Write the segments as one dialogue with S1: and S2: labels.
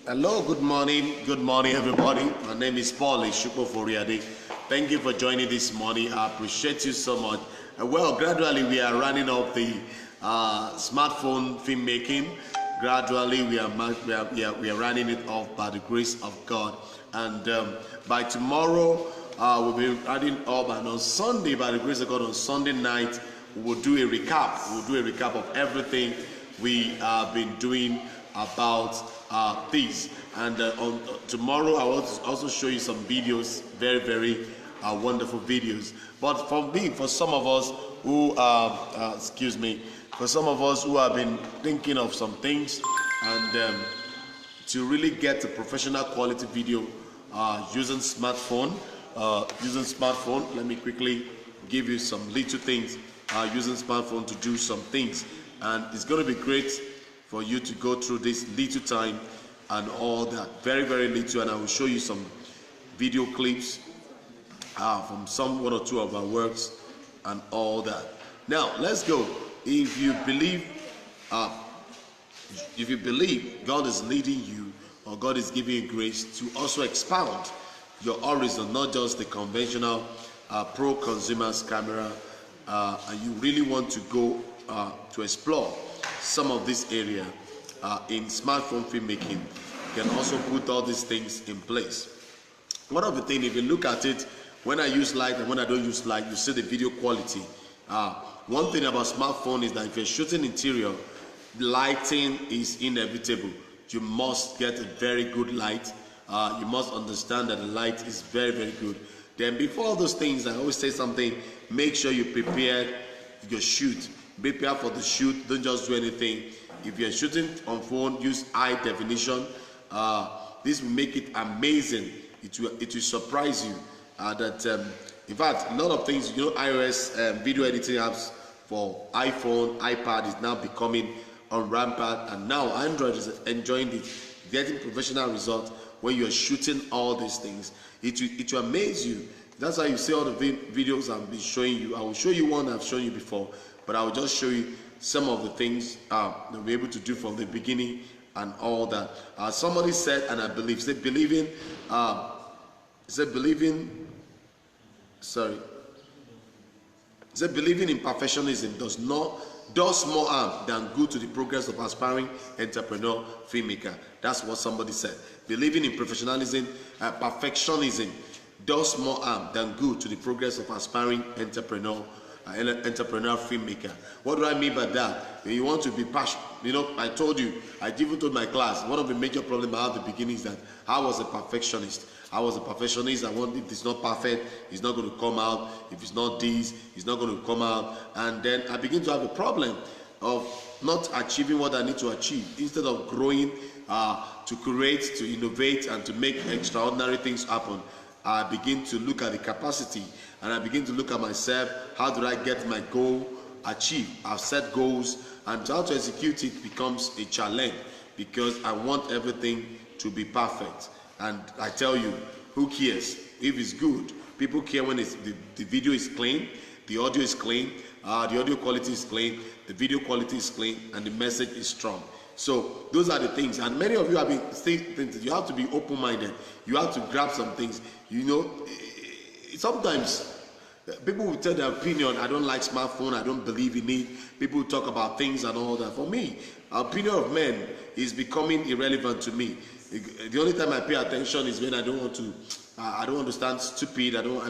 S1: Hello, good morning everybody. My name is Paul-Esupofo. Thank you for joining this morning. I appreciate you so much. Well, gradually we are running up the smartphone filmmaking. Gradually we are running it off by the grace of God, and by tomorrow we'll be running up, and on Sunday, by the grace of God, on Sunday night we'll do a recap. We'll do a recap of everything we have been doing about these, and on tomorrow I will also show you some videos, very wonderful videos. But for some of us who for some of us who have been thinking of some things, and to really get a professional quality video using smartphone, let me quickly give you some little things using smartphone to do some things, and it's going to be great for you to go through this little time and all that, very little, and I will show you some video clips from one or two of our works and all that. Now let's go. If you believe God is leading you, or God is giving you grace to also expound your horizon, not just the conventional pro consumers camera, and you really want to go to explore some of this area in smartphone filmmaking, you can also put all these things in place. One of the things, if you look at it, when I use light and when I don't use light, you see the video quality. One thing about smartphone is that if you're shooting interior, lighting is inevitable. You must get a very good light. You must understand that the light is very good. Then before all those things, I always say something: make sure you prepare your shoot. Prepare for the shoot. Don't just do anything. If you're shooting on phone, use high definition. This will make it amazing. It will surprise you. In fact, a lot of things, iOS video editing apps for iPhone, iPad is now becoming on rampant, and now Android is enjoying it, getting professional results when you're shooting all these things. It will amaze you. That's why you see all the videos I've been showing you. I will show you one I've shown you before, but I will just show you some of the things that we're able to do from the beginning and all that. Somebody said, and I believe, believing in perfectionism does more harm than good to the progress of aspiring entrepreneur filmmaker. That's what somebody said. Believing in perfectionism does more harm than good to the progress of aspiring entrepreneur filmmaker. What do I mean by that? When you want to be passionate, I told you, I even told my class, one of the major problems I had at the beginning is that I was a perfectionist. I want, if it's not perfect, it's not going to come out. If it's not this, it's not going to come out. And then I begin to have a problem of not achieving what I need to achieve. Instead of growing, to create, to innovate, and to make extraordinary things happen, I begin to look at the capacity, and I begin to look at myself. How do I get my goal achieved? I've set goals, and how to execute it becomes a challenge, because I want everything to be perfect. And I tell you, who cares if it's good? People care when the video is clean, the audio is clean, the audio quality is clean, the video quality is clean, and the message is strong. So those are the things, and many of you have been saying you have to be open-minded. You have to grab some things. Sometimes people will tell their opinion. I don't like smartphone. I don't believe in it. People talk about things and all that. For me, opinion of men is becoming irrelevant to me. The only time I pay attention is when I don't want to. I don't understand stupid. I don't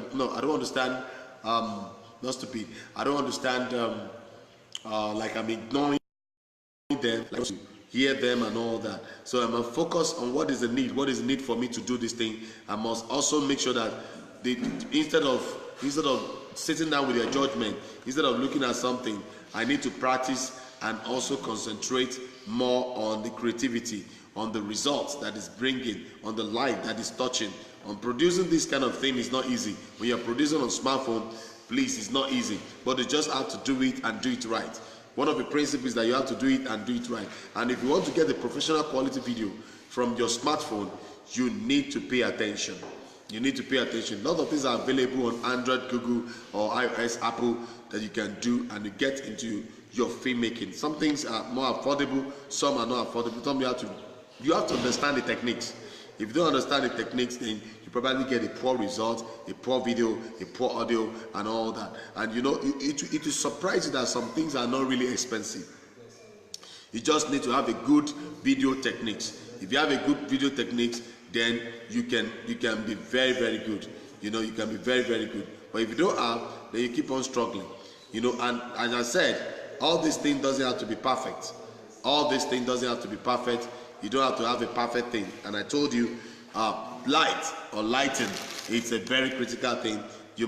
S1: understand. Not stupid. I don't understand. Like I'm ignoring them. Like to hear them and all that. So I'm focused on what is the need. What is the need for me to do this thing? I must also make sure that instead of sitting down with your judgment, instead of looking at something, I need to practice and also concentrate more on the creativity, on the results that is bringing, on the light that is touching. On producing this kind of thing is not easy. When you're producing on smartphone, please, it's not easy, but you just have to do it and do it right. One of the principles is that you have to do it and do it right. And if you want to get a professional quality video from your smartphone, you need to pay attention. You need to pay attention. A lot of things are available on Android, Google, or iOS, Apple that you can do, and you get into your filmmaking. Some things are more affordable, some are not affordable. Some you have to You have to understand the techniques. If you don't understand the techniques, then you probably get a poor result, a poor video, a poor audio, and all that. And you know, it will surprise you that some things are not really expensive. You just need to have a good video techniques. If you have a good video techniques, then you can be very, very good. You know, you can be very, very good. But if you don't have, then you keep on struggling. You know, and as I said, all this thing doesn't have to be perfect. All this thing doesn't have to be perfect. You don't have to have a perfect thing. And I told you, light or lighting, it's a very critical thing. You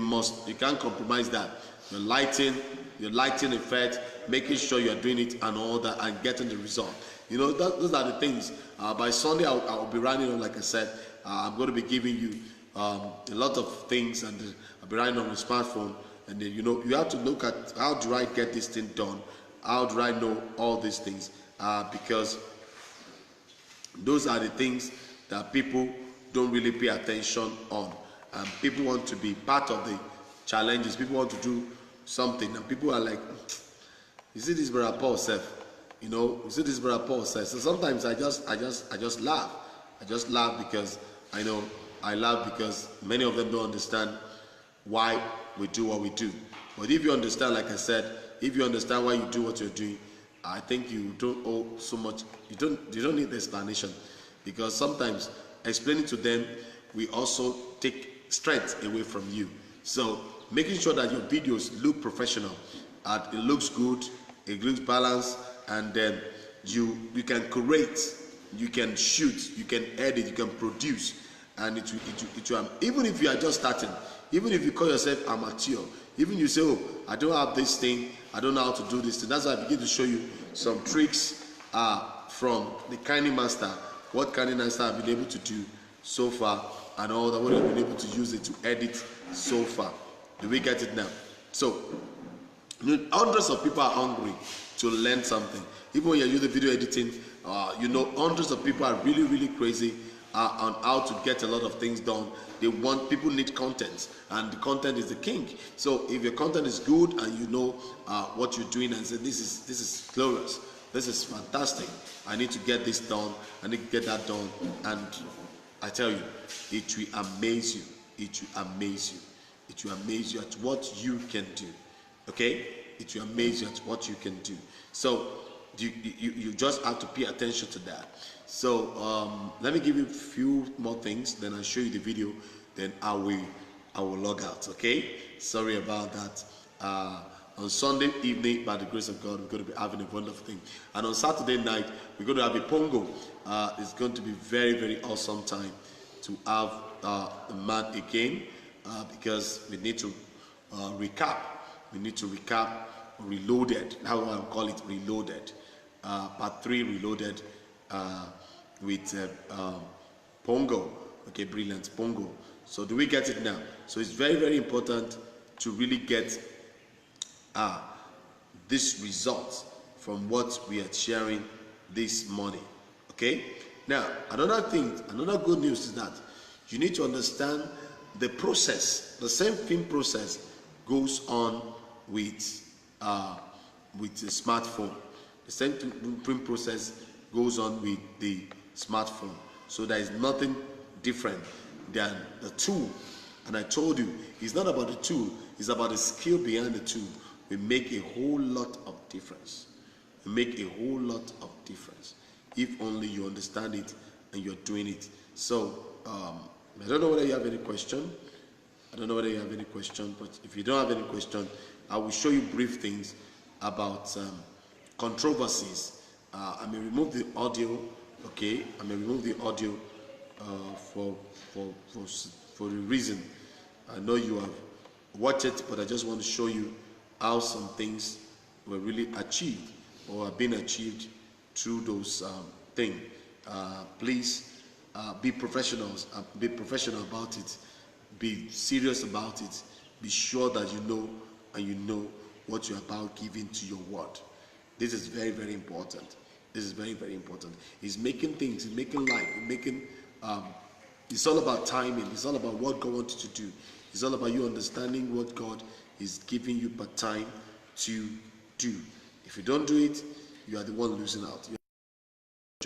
S1: can't compromise that. Your lighting effect, making sure you're doing it and all that, and getting the result. You know, those are the things. By Sunday, I'll be running on, like I said, I'm going to be giving you a lot of things, and I'll be running on my smartphone. And then, you know, you have to look at, how do I get this thing done? How do I know all these things? Because those are the things that people don't really pay attention on. And people want to be part of the challenges. People want to do something, and people are like, you see this brother Paul self, you know, you see this brother Paul says. So sometimes I just laugh. I just laugh because I laugh because many of them don't understand why we do what we do. But if you understand, like I said, if you understand why you do what you're doing, I think you don't owe so much. You don't need the explanation, because sometimes explaining to them will also take strength away from you. So making sure that your videos look professional, it looks good, it looks balanced, and then you can create, you can shoot, you can edit, you can produce, and it will, even if you are just starting, even if you call yourself amateur, even you say, oh, I don't have this thing, I don't know how to do this thing. That's why I begin to show you some tricks from the Kinemaster, what Kinemaster have been able to do so far, and all that, what I've been able to use it to edit so far. Do we get it now? So, you know, hundreds of people are hungry to learn something. Even when you're using video editing, you know, hundreds of people are really, really crazy on how to get a lot of things done. People need content, and the content is the king. So if your content is good and you know what you're doing, and say, this is glorious, this is fantastic, I need to get this done, I need to get that done, and I tell you, it will amaze you. It will amaze you. It will amaze you at what you can do. Okay? It will amaze you at what you can do. So you just have to pay attention to that. So let me give you a few more things, then I'll show you the video, then I will log out. Okay? Sorry about that. On Sunday evening, by the grace of God, we're going to be having a wonderful thing. And on Saturday night, we're going to have a pongo. It's going to be very, very awesome time to have the man again, because we need to recap. We need to recap Reloaded. How I will call it, Reloaded. Part 3 Reloaded with Pongo. Okay, brilliant, Pongo. So do we get it now? So it's very, very important to really get this result from what we are sharing this morning. Okay? Now, another good news is that you need to understand the process. The same film process goes on with the smartphone. The same film process goes on with the smartphone. So there is nothing different than the tool. And I told you, it's not about the tool, it's about the skill behind the tool. We make a whole lot of difference. We make a whole lot of difference if only you understand it and you're doing it. So I don't know whether you have any question. I don't know whether you have any question, but if you don't have any question, I will show you brief things about controversies. I may remove the audio. Okay, I may remove the audio for the reason. I know you have watched it, but I just want to show you how some things were really achieved or have been achieved through those things. Please be professionals. Be professional about it. Be serious about it. Be sure that you know and you know what you're about giving to your word. This is very, very important. This is very, very important. It's making things, it's making life, it's making. It's all about timing. It's all about what God wants you to do. It's all about you understanding what God is giving you per time to do. If you don't do it, you are the one losing out. You're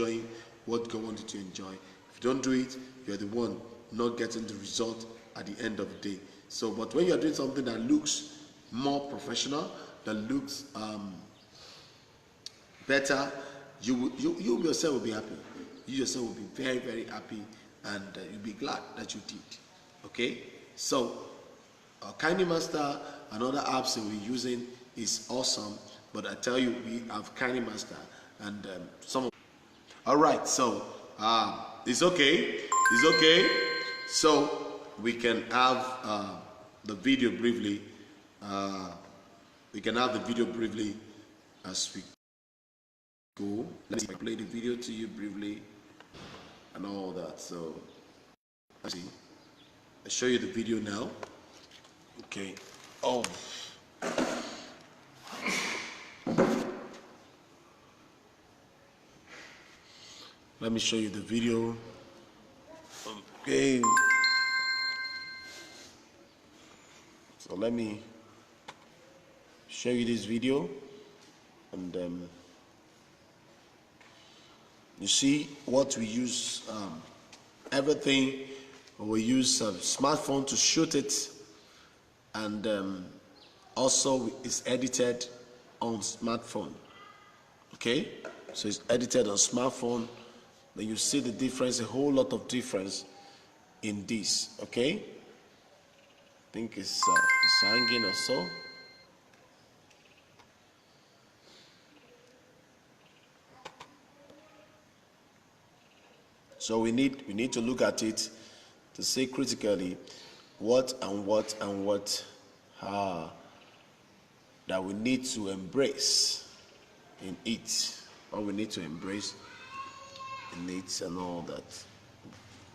S1: enjoying what God wanted to enjoy. If you don't do it, you're the one not getting the result at the end of the day. So, but when you're doing something that looks more professional, that looks better, you yourself will be happy. You yourself will be very, very happy, and you'll be glad that you did. Okay? So, Kinemaster and other apps that we're using is awesome, but I tell you, we have Kinemaster and some of. All right, so it's okay. It's okay. So we can have the video briefly. We can have the video briefly as we go. Let me play the video to you briefly and all that. So let's see. I'll show you the video now. Okay. Oh. Let me show you the video. Okay. So let me show you this video, and you see what we use. Everything we use a smartphone to shoot it, and also it's edited on smartphone. Okay, so it's edited on smartphone. Then you see the difference, a whole lot of difference in this. Okay, I think it's hanging or so. So we need to look at it to see critically what that we need to embrace in it, what we need to embrace in it and all that.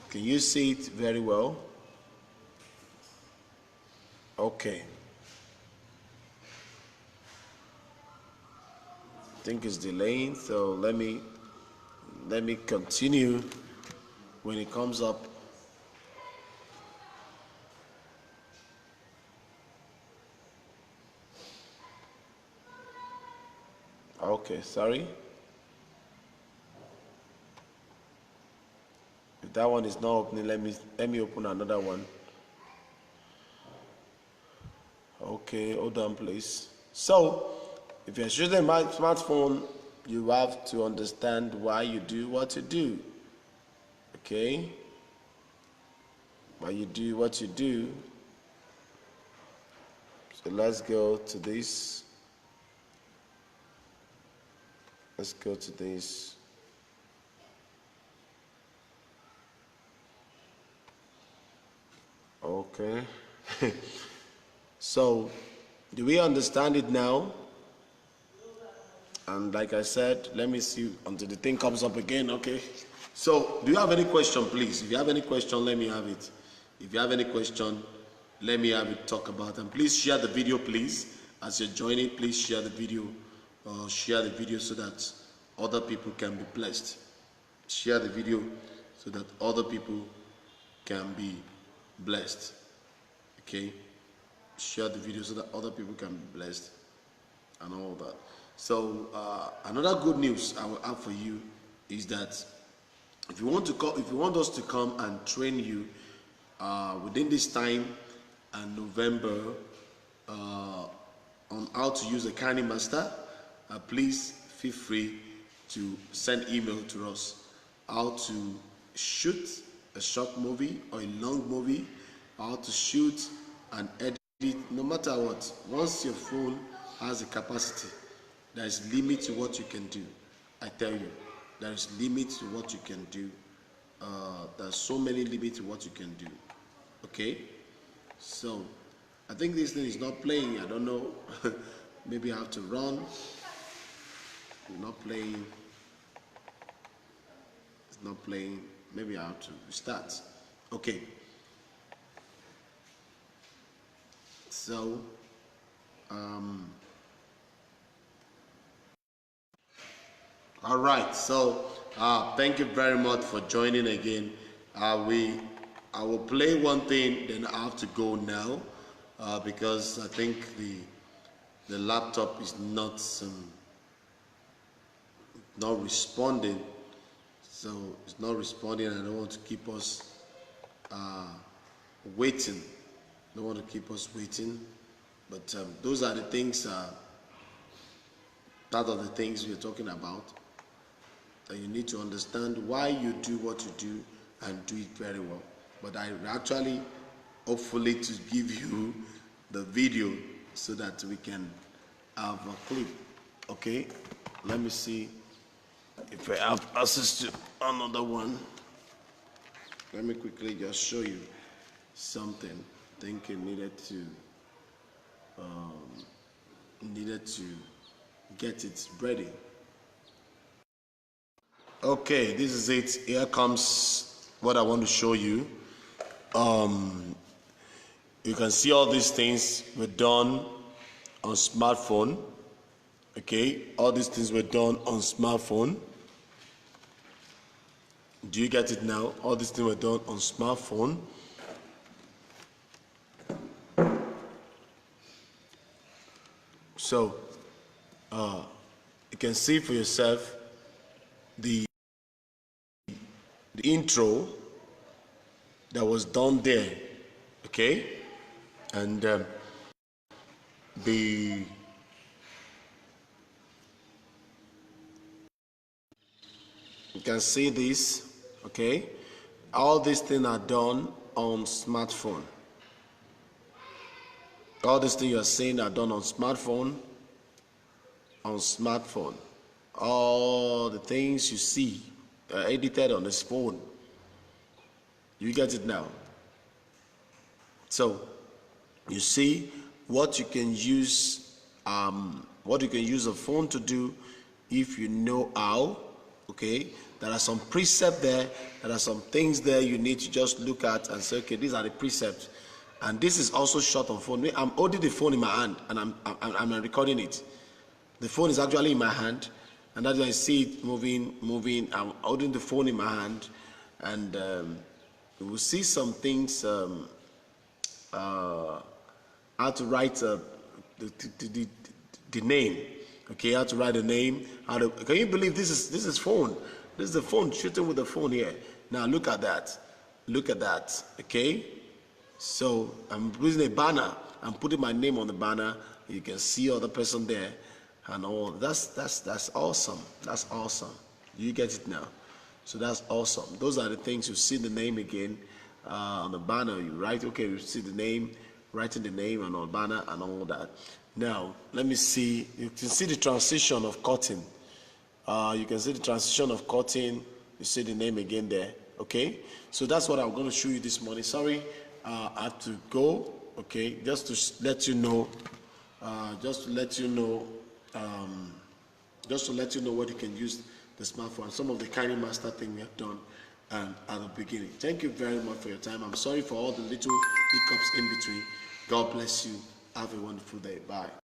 S1: Can you see it very well? Okay. I think it's delaying, so let me continue when it comes up. Okay, sorry. If that one is not opening, let me open another one. Okay, hold on please. So if you're using my smartphone, you have to understand why you do what you do. Okay? Why you do what you do. So let's go to this. Let's go to this. Okay. So, do we understand it now? And like I said, let me see until the thing comes up again, okay? So, do you have any question, please? If you have any question, let me have it. If you have any question, let me have it talk about. And please share the video, please. As you're joining, please share the video. Share the video so that other people can be blessed. Share the video so that other people can be blessed. Okay? Share the video so that other people can be blessed and all that. So another good news I will have for you is that if you want us to come and train you within this time and November on how to use a Kinemaster, please feel free to send email to us. How to shoot a short movie or a long movie, how to shoot and edit, no matter what. Once your phone has a capacity, there is limit to what you can do. I tell you, there is limit to what you can do. There's so many limits to what you can do. Okay? So, I think this thing is not playing. I don't know. Maybe I have to run. It's not playing. It's not playing. Maybe I have to restart. Okay. So, all right. So, thank you very much for joining again. I will play one thing, then I have to go now because I think the laptop is not responding. So it's not responding. I don't want to keep us waiting. Don't want to keep us waiting. But those are the things, that are the things we're talking about. That you need to understand why you do what you do and do it very well. But I actually, hopefully, to give you the video so that we can have a clip. Okay, let me see if I have access to another one. Let me quickly just show you something. I think I needed to get it ready. Okay, this is it. Here comes what I want to show you. You can see all these things were done on smartphone. Okay, all these things were done on smartphone. Do you get it now? All these things were done on smartphone. So you can see for yourself the intro that was done there, okay, and you can see this, okay. All these things are done on smartphone. All these things you are seeing are done on smartphone. All the things you see are edited on this phone. You get it now? So you see what you can use a phone to do if you know how. Okay, there are some precepts there. There are some things there you need to just look at and say, okay, these are the precepts. And this is also shot on phone. I'm holding the phone in my hand and I'm recording it. The phone is actually in my hand, and that's why I see it moving. I'm holding the phone in my hand, and you will see some things. How to write the name. Okay, how to write the name. Can you believe this is phone? This is the phone, shooting with the phone here. Now look at that. Look at that. Okay. So I'm using a banner. I'm putting my name on the banner. You can see other person there, and all. That's awesome. That's awesome. You get it now. So that's awesome. Those are the things. You see the name again on the banner. You write. Okay, you see the name, writing the name on the banner and all that. Now let me see. You can see the transition of cutting. You can see the transition of cutting. You see the name again there. Okay. So that's what I'm going to show you this morning. Sorry. I have to go, okay, just to let you know what you can use the smartphone, some of the Kinemaster thing we have done at the beginning. Thank you very much for your time. I'm sorry for all the little hiccups in between. God bless you. Have a wonderful day. Bye.